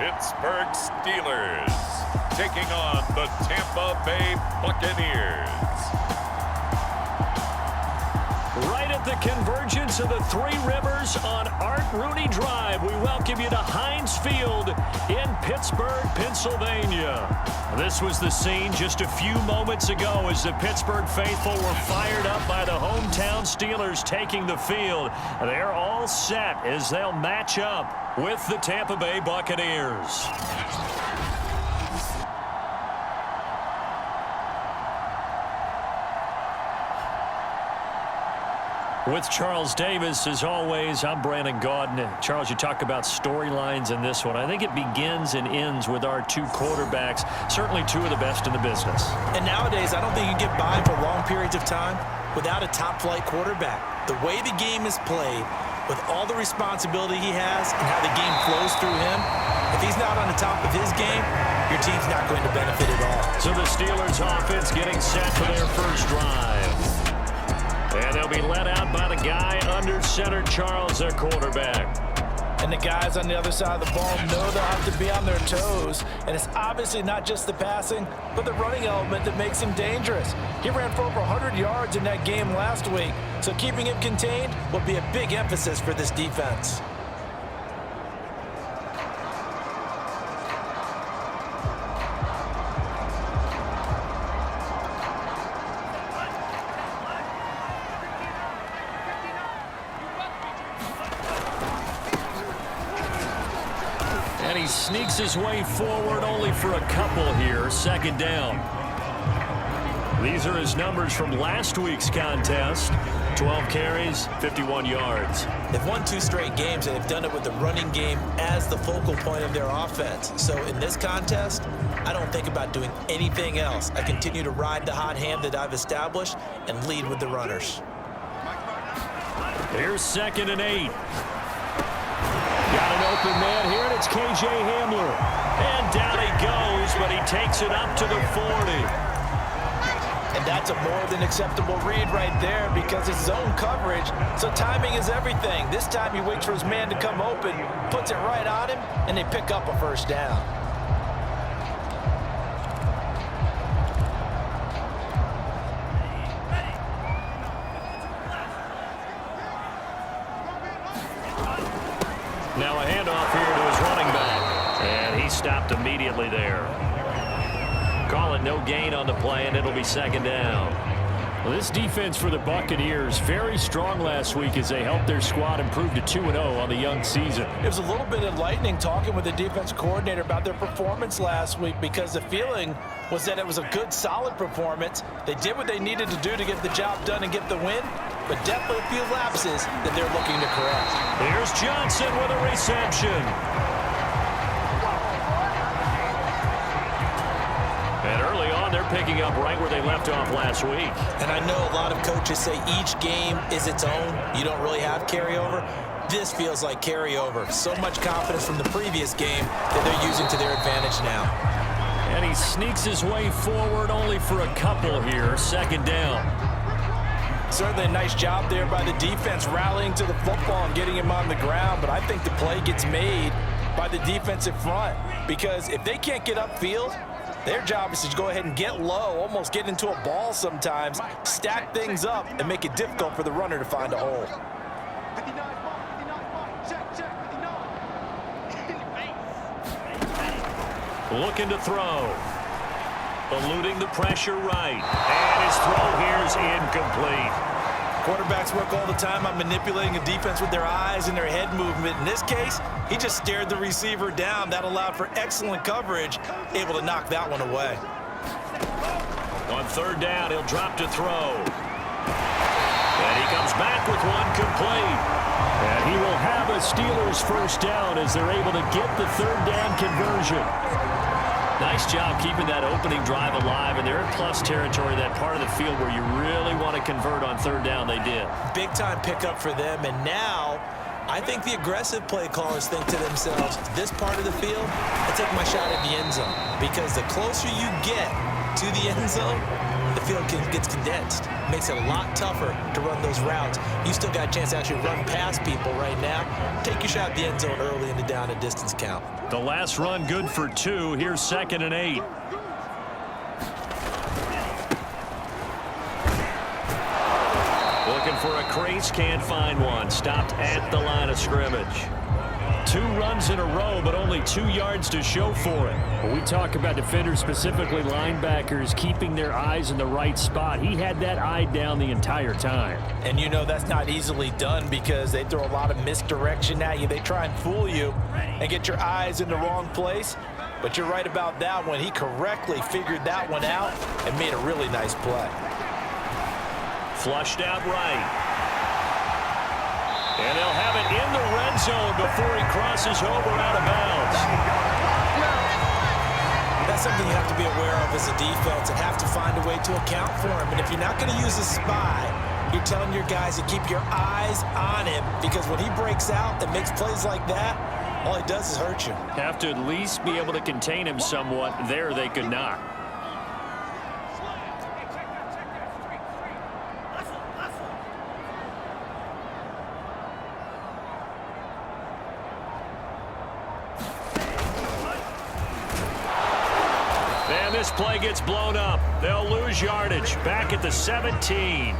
Pittsburgh Steelers taking on the Tampa Bay Buccaneers. Right at the convergence of the Three Rivers on Art Rooney Drive, we welcome you to Heinz Field in Pittsburgh, Pennsylvania. This was the scene just a few moments ago as the Pittsburgh faithful were fired up by the hometown Steelers taking the field. They're all set as they'll match up with the Tampa Bay Buccaneers. With Charles Davis, as always, I'm Brandon Gaudin. Charles, you talk about storylines in this one. I think it begins and ends with our two quarterbacks, certainly two of the best in the business. And nowadays, I don't think you can get by for long periods of time without a top-flight quarterback. The way the game is played, with all the responsibility he has and how the game flows through him, if he's not on the top of his game, your team's not going to benefit at all. So the Steelers offense getting set for their first drive. And they'll be led out by the guy under center, Charles, their quarterback. And the guys on the other side of the ball know they'll have to be on their toes. And it's obviously not just the passing, but the running element that makes him dangerous. He ran for over 100 yards in that game last week, so keeping him contained will be a big emphasis for this defense. And he sneaks his way forward only for a couple here. Second down. These are his numbers from last week's contest. 12 carries, 51 yards. They've won 2 straight games, and they've done it with the running game as the focal point of their offense. So in this contest, I don't think about doing anything else. I continue to ride the hot hand that I've established and lead with the runners. Here's 2nd and 8. Got an open man here, and it's K.J. Hamler. And down he goes, but he takes it up to the 40. And that's a more than acceptable read right there because it's zone coverage, so timing is everything. This time he waits for his man to come open, puts it right on him, and they pick up a first down. Now a handoff here to his running back. And he stopped immediately there. Call it no gain on the play, and it'll be 2nd down. Well, this defense for the Buccaneers, very strong last week as they helped their squad improve to 2-0 on the young season. It was a little bit enlightening talking with the defensive coordinator about their performance last week because the feeling was that it was a good, solid performance. They did what they needed to do to get the job done and get the win, but definitely a few lapses that they're looking to correct. Here's Johnson with a reception. And early on, they're picking up right where they left off last week. And I know a lot of coaches say each game is its own. You don't really have carryover. This feels like carryover. So much confidence from the previous game that they're using to their advantage now. And he sneaks his way forward only for a couple here. 2nd down. Certainly a nice job there by the defense rallying to the football and getting him on the ground. But I think the play gets made by the defensive front because if they can't get upfield, their job is to go ahead and get low, almost get into a ball sometimes, stack things up, and make it difficult for the runner to find a hole. Looking to throw. Eluding the pressure right. And his throw here is incomplete. Quarterbacks work all the time on manipulating a defense with their eyes and their head movement. In this case, he just stared the receiver down. That allowed for excellent coverage, able to knock that one away. On 3rd down, he'll drop to throw. And he comes back with one complete. And he will have a Steelers first down as they're able to get the 3rd down conversion. Nice job keeping that opening drive alive, and they're in plus territory, that part of the field where you really want to convert on 3rd down. They did. Big-time pickup for them, and now I think the aggressive play callers think to themselves, this part of the field, I take my shot at the end zone, because the closer you get to the end zone, the field gets condensed. Makes it a lot tougher to run those routes. You still got a chance to actually run past people right now. Take your shot at the end zone early in the down and distance count. The last run good for 2. Here's 2nd and 8. Looking for a crease, can't find one. Stopped at the line of scrimmage. 2 runs in a row, but only 2 yards to show for it. When we talk about defenders, specifically linebackers, keeping their eyes in the right spot, he had that eye down the entire time. And you know that's not easily done because they throw a lot of misdirection at you. They try and fool you and get your eyes in the wrong place. But you're right about that one. He correctly figured that one out and made a really nice play. Flushed out right. And they'll have it in the red zone before he crosses over out of bounds. That's something you have to be aware of as a defense and have to find a way to account for him. And if you're not going to use a spy, you're telling your guys to keep your eyes on him because when he breaks out and makes plays like that, all he does is hurt you. Have to at least be able to contain him somewhat. There they could not. This play gets blown up. They'll lose yardage. Back at the 17.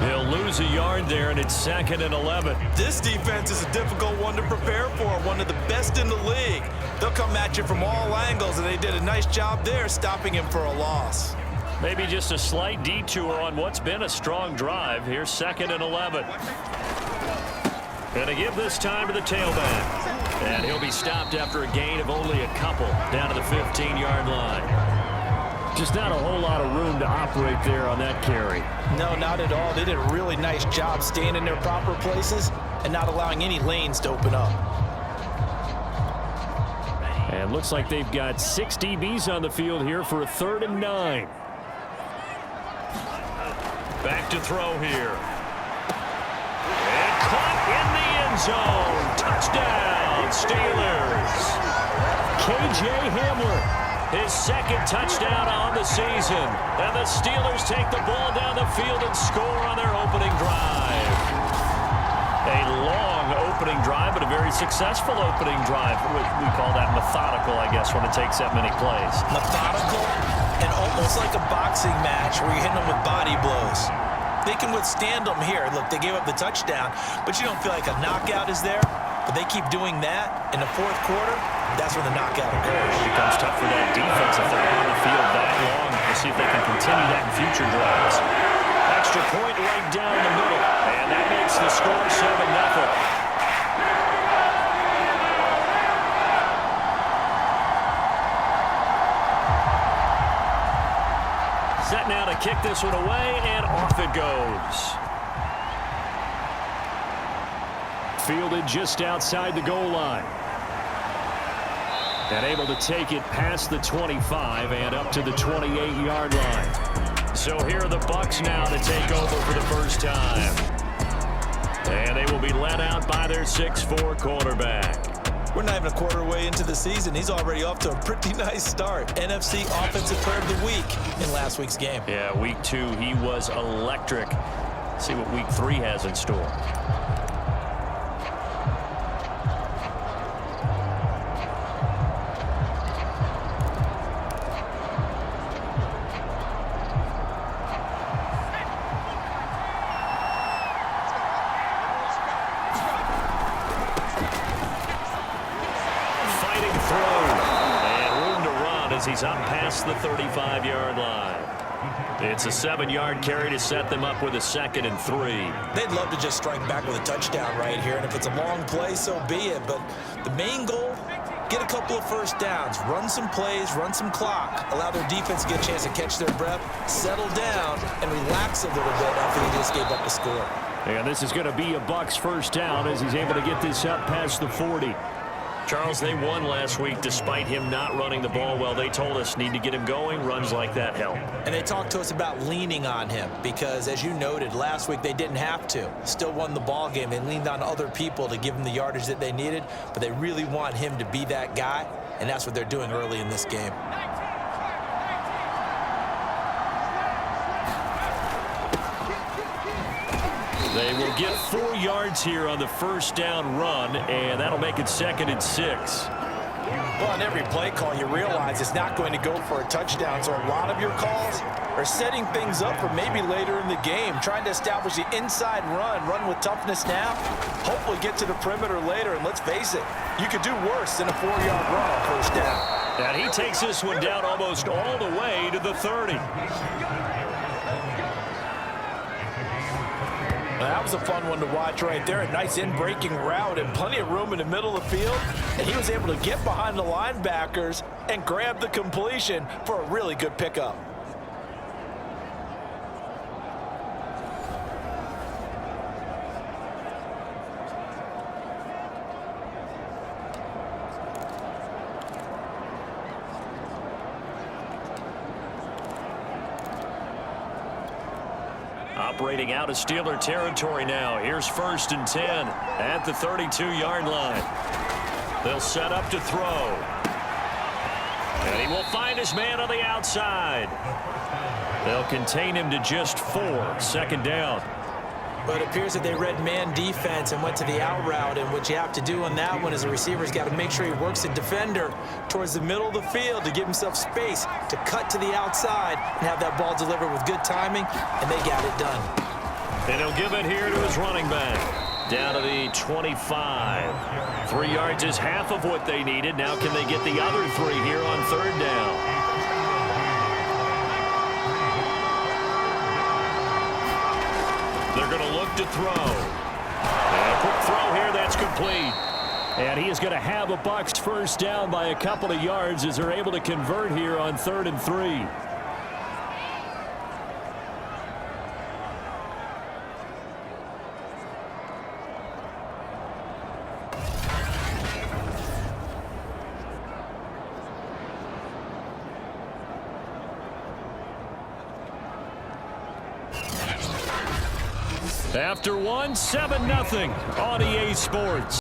They'll lose a yard there, and it's 2nd and 11. This defense is a difficult one to prepare for, one of the best in the league. They'll come at you from all angles, and they did a nice job there stopping him for a loss. Maybe just a slight detour on what's been a strong drive. Here's 2nd and 11. Going to give this time to the tailback. And he'll be stopped after a gain of only a couple down to the 15-yard line. Just not a whole lot of room to operate there on that carry. No, not at all. They did a really nice job staying in their proper places and not allowing any lanes to open up. And looks like they've got 6 DBs on the field here for a 3rd and 9. Back to throw here. And caught in the end zone. Touchdown, Steelers. KJ Hamler. His 2nd touchdown on the season. And the Steelers take the ball down the field and score on their opening drive. A long opening drive, but a very successful opening drive. We call that methodical, I guess, when it takes that many plays. Methodical and almost like a boxing match where you're hitting them with body blows. They can withstand them here. Look, they gave up the touchdown, but you don't feel like a knockout is there. But they keep doing that in the 4th quarter. That's when the knockout occurs. It becomes tough for that defense if they're on the field that long to see if they can continue that in future drives. Extra point right down the middle, and that makes the score 7-0. Set now to kick this one away, and off it goes. Fielded just outside the goal line. And able to take it past the 25 and up to the 28-yard line. So here are the Bucs now to take over for the first time. And they will be led out by their 6'4" quarterback. We're not even a quarter way into the season. He's already off to a pretty nice start. NFC Offensive Player of the Week in last week's game. Yeah, week 2, he was electric. See what week 3 has in store. He's up past the 35-yard line. It's a 7-yard carry to set them up with a 2nd and 3. They'd love to just strike back with a touchdown right here, and if it's a long play, so be it. But the main goal, get a couple of first downs, run some plays, run some clock, allow their defense to get a chance to catch their breath, settle down, and relax a little bit after they just gave up the score. And this is going to be a Bucs first down as he's able to get this up past the 40. Charles, they won last week despite him not running the ball well. They told us need to get him going. Runs like that help. And they talked to us about leaning on him because, as you noted, last week they didn't have to. Still won the ball game. They leaned on other people to give them the yardage that they needed, but they really want him to be that guy, and that's what they're doing early in this game. They will get 4 yards here on the first down run, and that'll make it 2nd and 6. Well, on every play call, you realize it's not going to go for a touchdown, so a lot of your calls are setting things up for maybe later in the game, trying to establish the inside run with toughness now, hopefully get to the perimeter later, and let's face it, you could do worse than a 4-yard run on first down. And he takes this one down almost all the way to the 30. That was a fun one to watch right there. A nice in-breaking route and plenty of room in the middle of the field. And he was able to get behind the linebackers and grab the completion for a really good pickup. Operating out of Steeler territory now. Here's 1st and 10 at the 32-yard line. They'll set up to throw. And he will find his man on the outside. They'll contain him to just 4. 2nd down. But it appears that they read man defense and went to the out route. And what you have to do on that one is the receiver's got to make sure he works the defender towards the middle of the field to give himself space to cut to the outside and have that ball delivered with good timing, and they got it done. And he'll give it here to his running back. Down to the 25. 3 yards is half of what they needed. Now can they get the other 3 here on 3rd down? They're going to look to throw. And a quick throw here, that's complete. And he is going to have a Bucs first down by a couple of yards as they're able to convert here on 3rd and 3. After one, 7-0 on EA Sports.